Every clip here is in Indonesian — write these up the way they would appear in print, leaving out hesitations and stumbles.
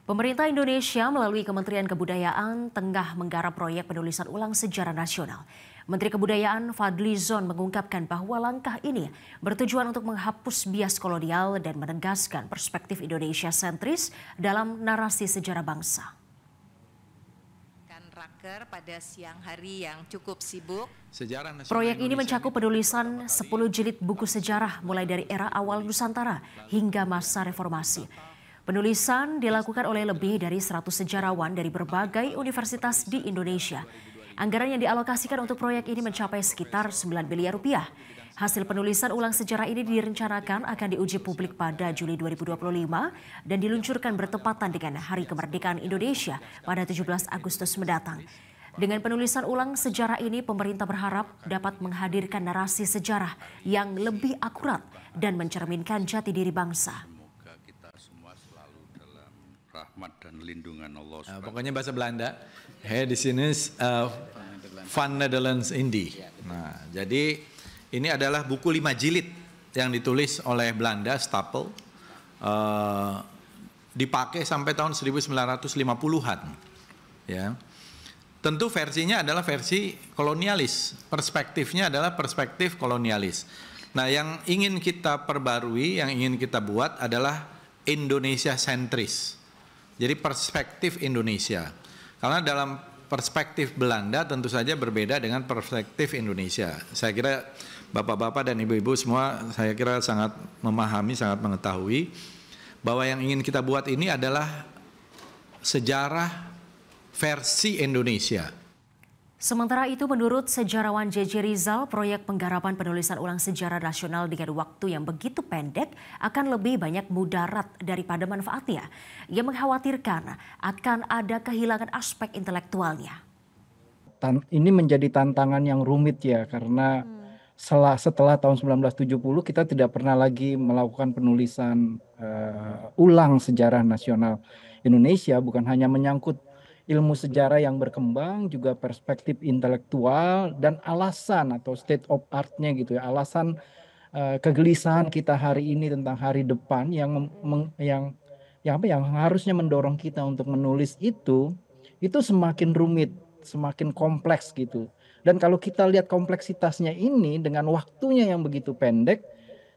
Pemerintah Indonesia melalui Kementerian Kebudayaan tengah menggarap proyek penulisan ulang sejarah nasional. Menteri Kebudayaan Fadly Zon mengungkapkan bahwa langkah ini bertujuan untuk menghapus bias kolonial dan menegaskan perspektif Indonesia sentris dalam narasi sejarah bangsa. Raker pada siang hari yang cukup sibuk. Proyek ini mencakup penulisan 10 jilid buku sejarah mulai dari era awal Nusantara hingga masa reformasi. Penulisan dilakukan oleh lebih dari 100 sejarawan dari berbagai universitas di Indonesia. Anggaran yang dialokasikan untuk proyek ini mencapai sekitar 9 miliar rupiah. Hasil penulisan ulang sejarah ini direncanakan akan diuji publik pada Juli 2025 dan diluncurkan bertepatan dengan Hari Kemerdekaan Indonesia pada 17 Agustus mendatang. Dengan penulisan ulang sejarah ini, pemerintah berharap dapat menghadirkan narasi sejarah yang lebih akurat dan mencerminkan jati diri bangsa. Rahmat dan lindungan Allah. Pokoknya bahasa Belanda. Di sini Van Nederlands Indie. Nah, jadi ini adalah buku 5 jilid yang ditulis oleh Belanda, Stapel. Dipakai sampai tahun 1950-an. Ya. Tentu versinya adalah versi kolonialis. Perspektifnya adalah perspektif kolonialis. Nah, yang ingin kita perbarui, yang ingin kita buat adalah Indonesia sentris. Jadi perspektif Indonesia. Karena dalam perspektif Belanda tentu saja berbeda dengan perspektif Indonesia. Saya kira bapak-bapak dan ibu-ibu semua saya kira sangat memahami, sangat mengetahui bahwa yang ingin kita buat ini adalah sejarah versi Indonesia. Sementara itu, menurut sejarawan J.J. Rizal, proyek penggarapan penulisan ulang sejarah nasional dengan waktu yang begitu pendek akan lebih banyak mudarat daripada manfaatnya. Ia mengkhawatirkan akan ada kehilangan aspek intelektualnya. Ini menjadi tantangan yang rumit ya, karena setelah tahun 1970 kita tidak pernah lagi melakukan penulisan ulang sejarah nasional Indonesia, bukan hanya menyangkut ilmu sejarah yang berkembang, juga perspektif intelektual dan alasan atau state of art-nya gitu ya, alasan kegelisahan kita hari ini tentang hari depan yang harusnya mendorong kita untuk menulis itu semakin rumit, semakin kompleks gitu. Dan kalau kita lihat kompleksitasnya ini dengan waktunya yang begitu pendek,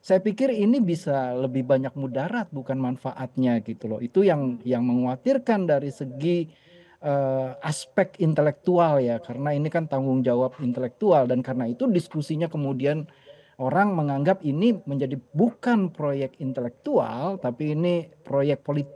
saya pikir ini bisa lebih banyak mudarat bukan manfaatnya gitu loh. Itu yang mengkhawatirkan dari segi aspek intelektual ya, karena ini kan tanggung jawab intelektual, dan karena itu diskusinya kemudian orang menganggap ini menjadi bukan proyek intelektual tapi ini proyek politik.